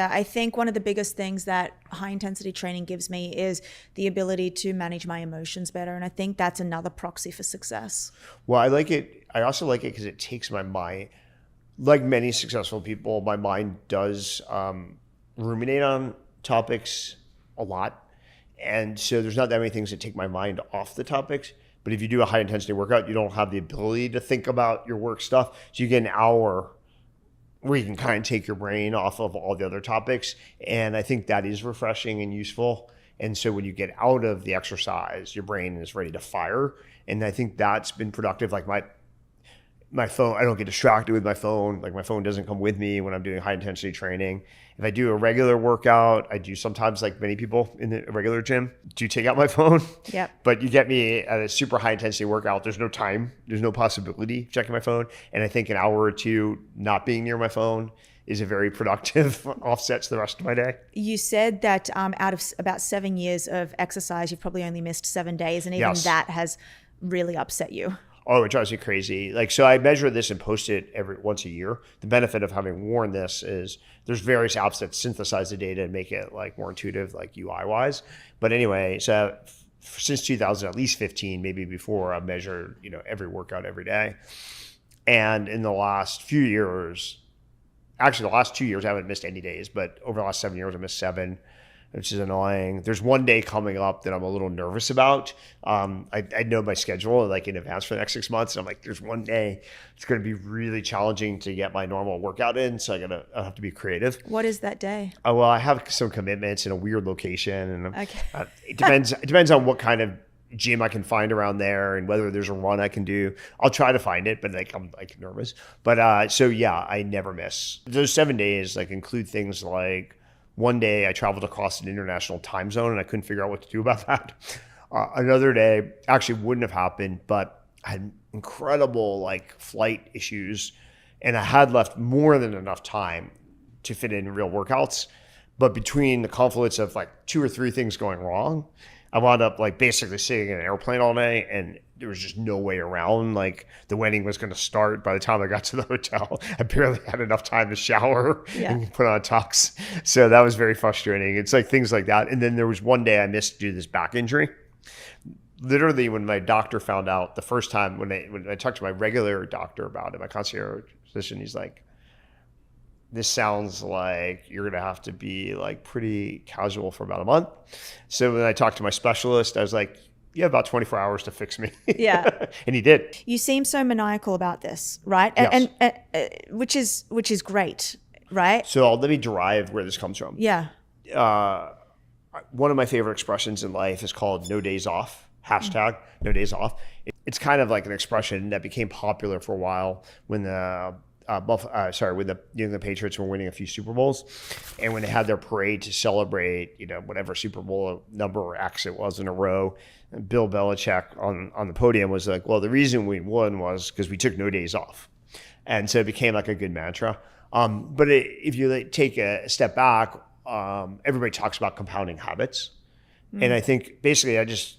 I think one of the biggest things that high intensity training gives me is the ability to manage my emotions better. And I think that's another proxy for success. Well, I like it. I also like it because it takes my mind, like many successful people, my mind does ruminate on topics a lot. And so there's not that many things that take my mind off the topics. But if you do a high intensity workout, you don't have the ability to think about your work stuff. So you get an hour where you can kind of take your brain off of all the other topics. And I think that is refreshing and useful. And so when you get out of the exercise, your brain is ready to fire. And I think that's been productive. Like my phone, I don't get distracted with my phone. Like my phone doesn't come with me when I'm doing high intensity training. If I do a regular workout, I do sometimes, like many people in the regular gym, do take out my phone. Yep. But you get me at a super high intensity workout, there's no time, there's no possibility of checking my phone. And I think an hour or two not being near my phone is a very productive offset to the rest of my day. You said that out of about 7 years of exercise, you've probably only missed 7 days. And even that has really upset you. Oh, it drives me crazy. Like, so I measure this and post it once a year. The benefit of having worn this is there's various apps that synthesize the data and make it like more intuitive, like UI wise. But anyway, so since 2000, at least 15, maybe before, I've measured, every workout every day. And in the last few years, actually the last 2 years, I haven't missed any days, but over the last 7 years, I missed 7. Which is annoying. There's one day coming up that I'm a little nervous about. I know my schedule like in advance for the next 6 months. And I'm like, there's one day it's going to be really challenging to get my normal workout in. So I have to be creative. What is that day? Oh, well, I have some commitments in a weird location. And okay. It depends on what kind of gym I can find around there and whether there's a run I can do. I'll try to find it, but I'm nervous. But so yeah, I never miss. Those 7 days include things like, one day I traveled across an international time zone and I couldn't figure out what to do about that. Another day actually wouldn't have happened, but I had incredible flight issues and I had left more than enough time to fit in real workouts. But between the confluence of 2 or 3 things going wrong, I wound up basically sitting in an airplane all day and there was just no way around. The wedding was going to start by the time I got to the hotel. I barely had enough time to shower and put on a tux. So that was very frustrating. It's things like that. And then there was one day I missed due to this back injury. Literally when my doctor found out the first time, when I talked to my regular doctor about it, my concierge physician, he's like, this sounds like you're going to have to be pretty casual for about a month. So when I talked to my specialist, I was like, you have about 24 hours to fix me. Yeah. And he did. You seem so maniacal about this, right? Yes. And which is great, right? So let me derive where this comes from. Yeah. One of my favorite expressions in life is called no days off, hashtag no days off. It's kind of like an expression that became popular for a while when the when the New England Patriots were winning a few Super Bowls, and when they had their parade to celebrate, whatever Super Bowl number X it was in a row, and Bill Belichick on the podium was like, well, the reason we won was because we took no days off, and so it became a good mantra. But if you take a step back, everybody talks about compounding habits, and I think basically I just